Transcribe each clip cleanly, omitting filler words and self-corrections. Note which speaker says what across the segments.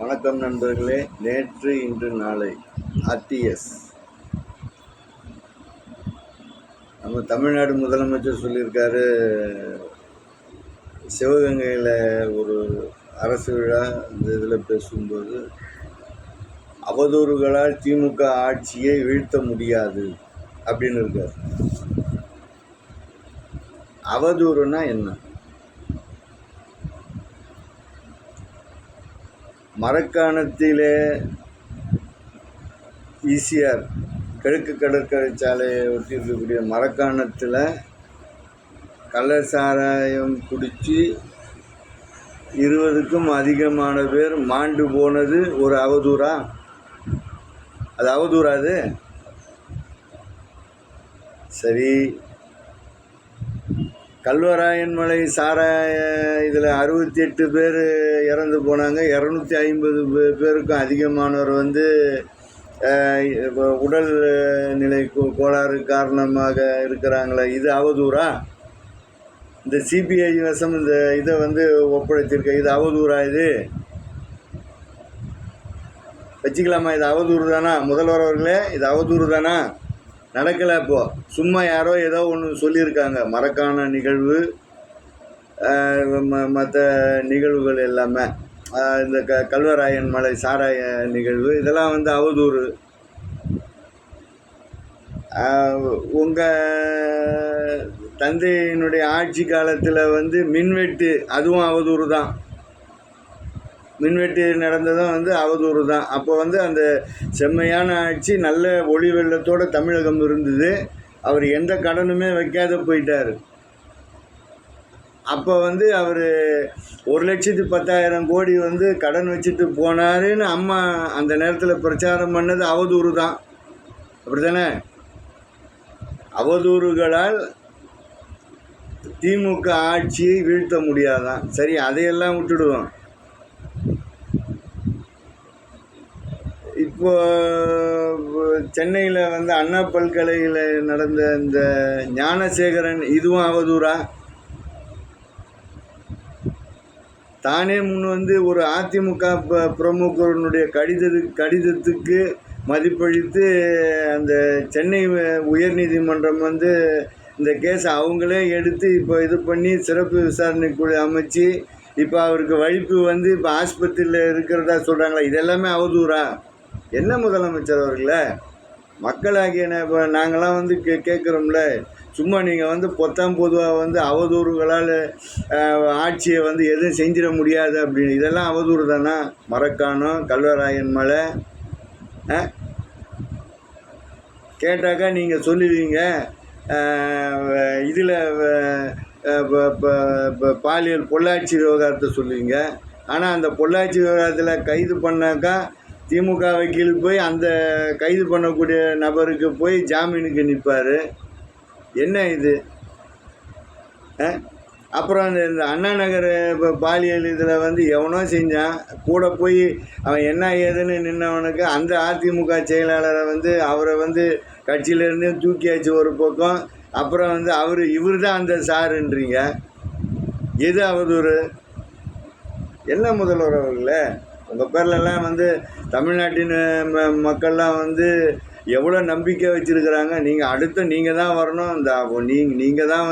Speaker 1: வணக்கம் நண்பர்களே. நேற்று இன்று நாளை ஆர்டிஎஸ் நம்ம தமிழ்நாடு முதலமைச்சர் சொல்லியிருக்காரு, சிவகங்கையில் ஒரு அரசு விழா இந்த இதில் பேசும்போது அவதூறுகளால் திமுக ஆட்சியை வீழ்த்த முடியாது அப்படின்னு இருக்கார். அவதூறுனா என்ன? மரக்காணத்திலே ஈசிஆர் கிழக்கு கடற்கரை சாலையை ஒட்டி இருக்கக்கூடிய மரக்காணத்தில் கள்ளச்சாராயம் குடித்து 20க்கும் அதிகமான பேர் மாண்டு போனது ஒரு அவதூறா? அது அவதூறாது? சரி, கல்வராயன்மலை சாராய இதில் 68 பேர் இறந்து போனாங்க. 250 பேருக்கும் அதிகமானவர் உடல் நிலை கோளாறு காரணமாக இருக்கிறாங்களே, இது அவதூறா? இந்த சிபிஐ வசம் இந்த இதை ஒப்படைத்திருக்க, இது அவதூறா? இது வச்சுக்கலாமா? இது அவதூறு தானா? முதல்வர் அவர்களே, இது அவதூறு தானா? நடக்கலை. இப்போது சும்மா யாரோ ஏதோ ஒன்று சொல்லியிருக்காங்க. மரக்கான நிகழ்வு, மற்ற நிகழ்வுகள் எல்லாமே, இந்த கல்வராயன் மலை சாராய நிகழ்வு, இதெல்லாம் அவதூறு. உங்கள் தந்தையினுடைய ஆட்சி காலத்தில் மின்வெட்டு, அதுவும் அவதூறு தான். மின்வெட்டு நடந்ததும் அவதூறு தான். அப்போ அந்த செம்மையான ஆட்சி, நல்ல ஒளி வெள்ளத்தோடு தமிழகம் இருந்தது. அவர் எந்த கடனுமே வைக்காத போயிட்டார். அப்போ அவர் 1,10,000 கோடி கடன் வச்சுட்டு போனாருன்னு அம்மா அந்த நேரத்தில் பிரச்சாரம் பண்ணது அவதூறு தான். அப்படி தானே? அவதூறுகளால் திமுக ஆட்சியை வீழ்த்த முடியாதான். சரி, அதையெல்லாம் விட்டுடுவோம். இப்போ சென்னையில் அண்ணா பல்கலையில் நடந்த இந்த ஞானசேகரன், இதுவும் அவதூறா? தானே முன் ஒரு அதிமுக பிரமுகருடைய கடிதத்துக்கு மதிப்பளித்து அந்த சென்னை உயர்நீதிமன்றம் இந்த கேஸை அவங்களே எடுத்து இப்போ இது பண்ணி சிறப்பு விசாரணை குழு அமைச்சு இப்போ அவருக்கு வலிப்பு இப்போ ஆஸ்பத்திரியில் இருக்கிறதா சொல்கிறாங்களா? இதெல்லாமே அவதூறா? என்ன முதலமைச்சர் அவர்களே, மக்களாகிய இப்போ நாங்களாம் கேட்குறோம்ல, சும்மா நீங்கள் பொத்தாம் பொதுவாக அவதூறுகளால் ஆட்சியை எதுவும் செஞ்சிட முடியாது அப்படின்னு, இதெல்லாம் அவதூறு தானா? மரக்காணம், கல்வராயன் மலை கேட்டாக்கா நீங்கள் சொல்லுவீங்க இதில் பாலியல் பொள்ளாச்சி விவகாரத்தை சொல்லுவீங்க. ஆனால் அந்த பொள்ளாச்சி விவகாரத்தில் கைது பண்ணாக்கா திமுக வக்கீல் போய் அந்த கைது பண்ணக்கூடிய நபருக்கு போய் ஜாமீனுக்கு நிற்பார். என்ன இது? அப்புறம் இந்த அண்ணா நகர் இப்போ பாலியல் இதில் எவனோ செஞ்சான், கூட போய் அவன் என்ன ஏதுன்னு நின்றவனுக்கு அந்த அதிமுக செயலாளரை அவரை கட்சியிலேருந்து தூக்கியாச்சு ஒரு பக்கம். அப்புறம் இவர் தான் அந்த சாருன்றீங்க. எது அவதூறு? என்ன முதல்வர் அவர்களே, உங்கள் பேர்லெல்லாம் தமிழ்நாட்டின் மக்கள்லாம் எவ்வளோ நம்பிக்கை வச்சுருக்கிறாங்க. நீங்கள் அடுத்து நீங்கள் தான் வரணும். நீங்கள் தான்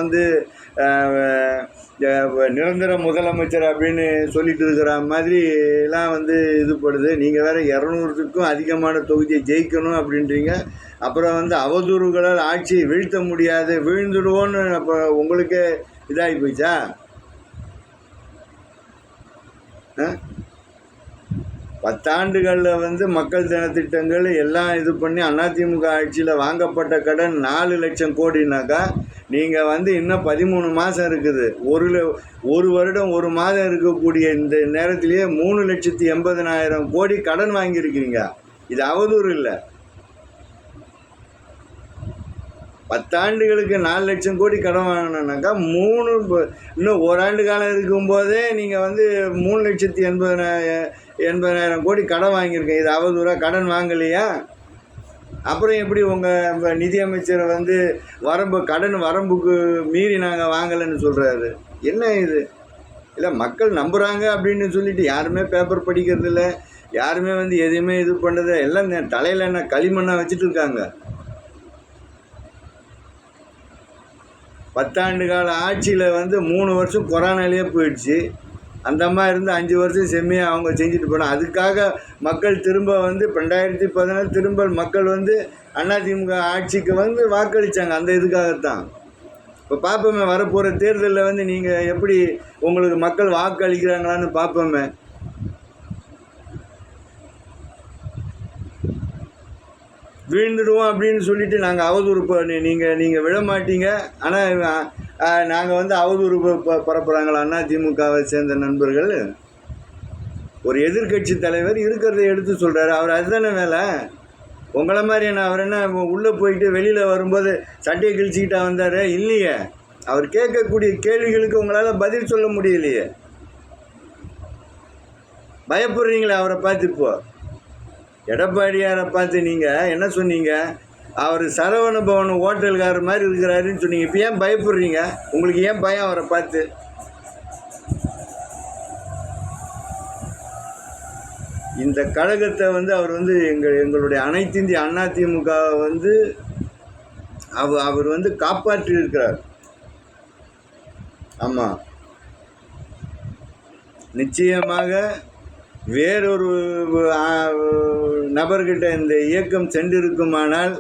Speaker 1: நிரந்தர முதலமைச்சர் அப்படின்னு சொல்லிட்டு இருக்கிற மாதிரிலாம் இதுபடுது. நீங்கள் வேறு 200க்கும் அதிகமான தொகுதியை ஜெயிக்கணும் அப்படின்றீங்க. அப்புறம் அவதூறுகளால் ஆட்சியை வீழ்த்த முடியாது, வீழ்ந்துடுவோன்னு அப்போ உங்களுக்கே இதாகி போயிச்சா? பத்தாண்டுகளில் மக்கள் திட்டங்கள் எல்லாம் இது பண்ணி அதிமுக ஆட்சியில் வாங்கப்பட்ட கடன் 4 லட்சம் கோடினாக்கா, நீங்கள் இன்னும் 13 மாதம் இருக்குது. ஒரு வருடம் 1 மாதம் இருக்கக்கூடிய இந்த நேரத்திலேயே 3,80,000 கோடி கடன் வாங்கியிருக்கிறீங்க. இது அவதூறு இல்லை. 10 ஆண்டுகளுக்கு 4 லட்சம் கோடி கடன் வாங்கினாக்கா இன்னும் ஓராண்டு காலம் இருக்கும்போதே நீங்கள் 3,80,000 கோடி கடன் வாங்கியிருக்கேன். இது அவதூறா? கடன் வாங்கலையா? அப்புறம் எப்படி உங்கள் நிதியமைச்சர் கடன் வரம்புக்கு மீறி நாங்கள் வாங்கலைன்னு சொல்கிறாரு? என்ன இது? இல்லை, மக்கள் நம்புகிறாங்க அப்படின்னு சொல்லிட்டு யாருமே பேப்பர் படிக்கிறது இல்லை. யாருமே வந்து எதையுமே இது பண்ணுறது எல்லாம் தலையில் என்ன களிமண்ணாக வச்சுட்டு இருக்காங்க. 10 ஆண்டு கால ஆட்சியில் வந்து 3 வருஷம் கொரோனாலேயே போயிடுச்சு. அந்த அம்மா இருந்து 5 வருஷம் செம்மையாக அவங்க செஞ்சுட்டு போனாங்க. அதுக்காக மக்கள் திரும்ப வந்து 2014 திரும்ப மக்கள் வந்து அதிமுக ஆட்சிக்கு வந்து வாக்களித்தாங்க. அந்த இதுக்காகத்தான். இப்போ பார்ப்போமே, வரப்போகிற தேர்தலில் வந்து நீங்கள் எப்படி உங்களுக்கு மக்கள் வாக்களிக்கிறாங்களான்னு பார்ப்போமே. வீழ்ந்துடுவோம் அப்படின்னு சொல்லிட்டு நாங்கள் அவதூறு நீங்கள் விழ மாட்டீங்க. ஆனால் நாங்கள் வந்து அவதூறு பரப்புகிறாங்களா அதிமுகவை சேர்ந்த நண்பர்கள்? ஒரு எதிர்கட்சி தலைவர் இருக்கிறத எடுத்து சொல்கிறாரு. அவர் அதுதானே வேலை. உங்களை மாதிரி அவர் என்ன உள்ளே போயிட்டு வெளியில் வரும்போது சட்டையை கிழிச்சிக்கிட்டா வந்தார்? இல்லையே. அவர் கேட்கக்கூடிய கேள்விகளுக்கு உங்களால் பதில் சொல்ல முடியலையே. பயப்படுறீங்களே அவரை பார்த்து. இப்போ எடப்பாடியாரை பார்த்து நீங்கள் என்ன சொன்னீங்க? அவர் சரவண பவன் ஹோட்டல்காரர் மாதிரி இருக்கிறாருன்னு சொன்னீங்க. இப்போ ஏன் பயப்படுறீங்க? உங்களுக்கு ஏன் பயம் அவரை பார்த்து? இந்த கழகத்தை வந்து அவர் வந்து எங்களுடைய அனைத்து இந்திய அதிமுக வந்து அவர் வந்து காப்பாற்றி இருக்கிறார். ஆமாம், நிச்சயமாக வேறொரு நபர்கிட்ட இந்த இயக்கம் சென்றிருக்குமானால்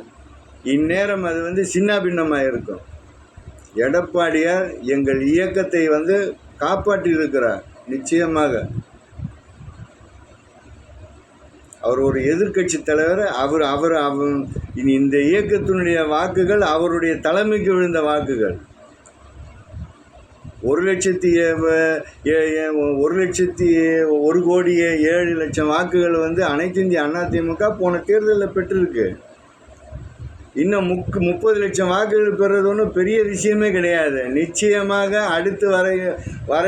Speaker 1: இந்நேரம் அது வந்து சின்னாபின்னமாக இருக்கும். எடப்பாடியார் எங்கள் இயக்கத்தை வந்து காப்பாற்றி இருக்கிறார். நிச்சயமாக அவர் ஒரு எதிர்கட்சி தலைவர். அவர் இந்த இயக்கத்தினுடைய வாக்குகள் அவருடைய தலைமைக்கு விழுந்த வாக்குகள். 1,01,07,00,000 வாக்குகள் வந்து அனைத்து இந்திய அதிமுக போன தேர்தலில் பெற்றிருக்கு. இன்னும் 30 லட்சம் வாக்குகள் பெறுறது ஒன்றும் பெரிய விஷயமே கிடையாது. நிச்சயமாக அடுத்து வர